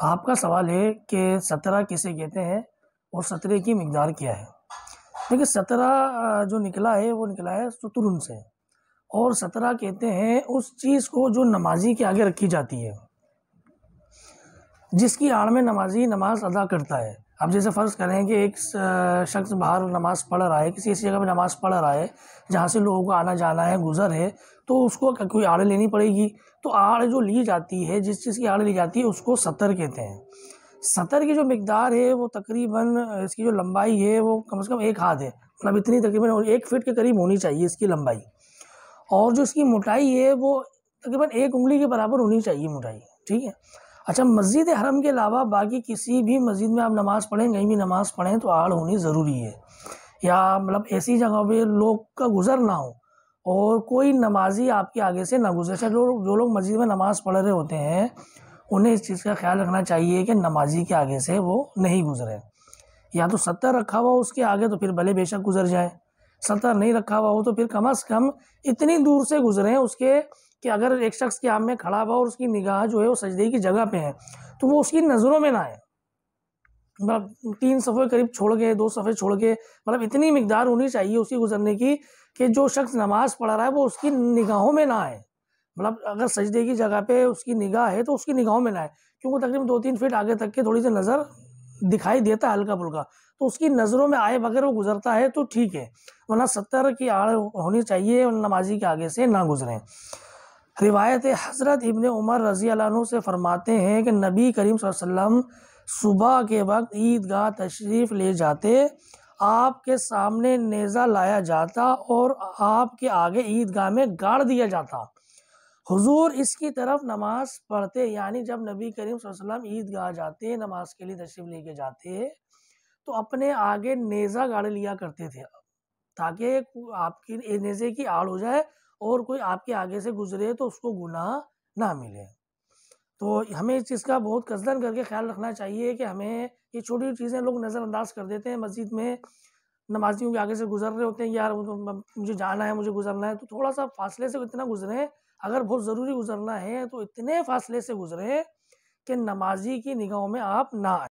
आपका सवाल है कि सतरा किसे कहते हैं और सतरे की मिकदार क्या है। देखिए, सतरा जो निकला है वो निकला है सुतरुन से, और सतरा कहते हैं उस चीज़ को जो नमाजी के आगे रखी जाती है, जिसकी आड़ में नमाजी नमाज अदा करता है। अब जैसे फ़र्ज़ करें कि एक शख्स बाहर नमाज़ पढ़ रहा है, किसी ऐसी जगह पे नमाज़ पढ़ रहा है जहाँ से लोगों को आना जाना है, गुज़र है, तो उसको कोई आड़ लेनी पड़ेगी। तो आड़ जो ली जाती है, जिस चीज़ की आड़ ली जाती है, उसको सतर कहते हैं। सतर की जो मिकदार है वो तकरीबन, इसकी जो लंबाई है वो कम से कम 1 हाथ है, मतलब इतनी तकरीबन 1 फीट के करीब होनी चाहिए इसकी लंबाई। और जो इसकी मोटाई है वो तकरीबन 1 उंगली के बराबर होनी चाहिए मोटाई। ठीक है। अच्छा, मस्जिद हरम के अलावा बाकी किसी भी मस्जिद में आप नमाज़ पढ़ें, कहीं भी नमाज़ पढ़ें, तो आड़ होनी ज़रूरी है। या मतलब ऐसी जगह पे लोग का गुज़र ना हो और कोई नमाजी आपके आगे से ना गुजरे। जो लोग मस्जिद में नमाज़ पढ़ रहे होते हैं, उन्हें इस चीज़ का ख्याल रखना चाहिए कि नमाजी के आगे से वो नहीं गुजरे। या तो सत्तर रखा हुआ उसके आगे तो फिर भले बेशक गुजर जाए, सत्तर नहीं रखा हुआ हो तो फिर कम से कम इतनी दूर से गुजरें उसके कि अगर एक शख्स के आम में खड़ा हुआ और उसकी निगाह जो है वो सजदे की जगह पे है, तो वो उसकी नज़रों में ना आए। मतलब 3 सफ़े करीब छोड़ के, 2 सफ़े छोड़ के, मतलब इतनी मिकदार होनी चाहिए उसकी गुजरने की कि जो शख्स नमाज़ पढ़ रहा है वो उसकी निगाहों में ना आए। मतलब अगर सजदे की जगह पे उसकी निगाह है तो उसकी निगाहों में ना आए, क्योंकि तकरीबन 2-3 फीट आगे तक के थोड़ी सी नज़र दिखाई देता है हल्का फुल्का, तो उसकी नज़रों में आए बगैर वो गुजरता है तो ठीक है, वरना 70 की आड़ होनी चाहिए और नमाजी के आगे से ना गुजरें। रिवायत हज़रत इब्ने उमर रज़ी अल्लाह अन्हु से फरमाते हैं कि नबी करीम सल्लल्लाहु अलैहि वसल्लम सुबह के वक्त ईदगाह तशरीफ़ ले जाते, आपके सामने नेज़ा लाया जाता और आपके आगे ईदगाह में गाड़ दिया जाता। हुजूर इसकी तरफ नमाज पढ़ते, यानी जब नबी करीम सल्लल्लाहु अलैहि वसल्लम ईदगाह जाते, नमाज के लिए तशरीफ़ लेके जाते, तो अपने आगे नेज़ा गाड़ लिया करते थे, ताकि आपकी नेज़े की आड़ हो जाए और कोई आपके आगे से गुजरे तो उसको गुनाह ना मिले। तो हमें इस चीज़ का बहुत कसदन करके ख्याल रखना चाहिए कि हमें ये छोटी चीज़ें लोग नज़रअंदाज कर देते हैं। मस्जिद में नमाजियों के आगे से गुजर रहे होते हैं, यार वो तो मुझे जाना है, मुझे गुजरना है, तो थोड़ा सा फासले से इतना गुजरें। अगर बहुत ज़रूरी गुजरना है तो इतने फासले से गुजरें कि नमाजी की निगाहों में आप ना आए।